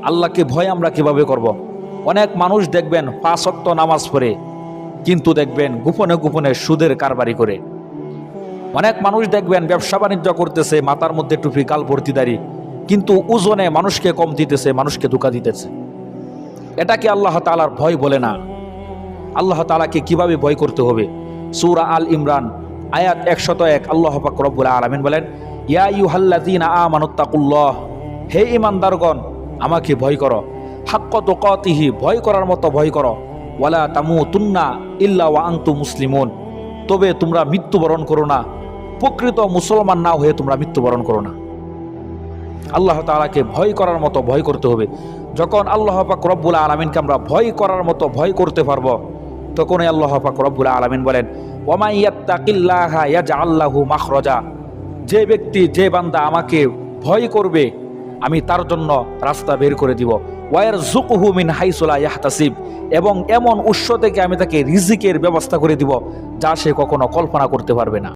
আল্লাহকে ভয় আমরা কিভাবে করব। অনেক মানুষ দেখবেন 5 ওয়াক্ত নামাজ পড়ে, কিন্তু দেখবেন গোপনে গোপনে সুদের কারবারি করে। অনেক মানুষ দেখবেন ব্যবসা বাণিজ্য করতেছে, মাথার মধ্যে টুপি, গাল ভর্তি দাড়ি, কিন্তু ওজনে মানুষকে কম দিতেছে, মানুষকে ধোঁকা দিতেছে। এটাকে আল্লাহ তাআলার ভয় বলে না। আল্লাহ তাআলাকে কিভাবে ভয় করতে হবে? সূরা আল ইমরান আয়াত 101 আল্লাহ পাক রব্বুল আলামিন বলেন, ইয়া আইয়ুহাল্লাযীনা আমানুত্তাকুল্লাহ, হে ঈমানদারগণ আমাকে ভয় করো, হাক্কা তুকাতিহি, ভয় করার মতো ভয় করো, ওয়ালা তামুতুন্না ইল্লা ওয়া আনতুম মুসলিমুন, তবে তোমরা মৃত্যুবরণ করো না, প্রকৃত মুসলমান না হয়ে তোমরা মৃত্যুবরণ করো না। আল্লাহ তাআলাকে ভয় করার মতো ভয় করতে হবে। যখন আল্লাহ পাক রব্বুল আলামিনকে আমরা ভয় করার মতো ভয় করতে পারবো, তখনই আল্লাহ পাক রব্বুল আলামিন বলেন, ওয়া মান ইয়াত্তাকিল্লাহা ইয়াজআল লাহু মাখরাজা, যে ব্যক্তি, যে বান্দা আমাকে ভয় করবে আমি তার জন্য রাস্তা বের করে দিব, ওয়া ইয়ারযুকুহু মিন হাইসু লা ইয়াহতাসিব, এবং এমন উৎস থেকে আমি তাকে রিজিকের ব্যবস্থা করে দিব যা সে কখনো কল্পনা করতে পারবে না।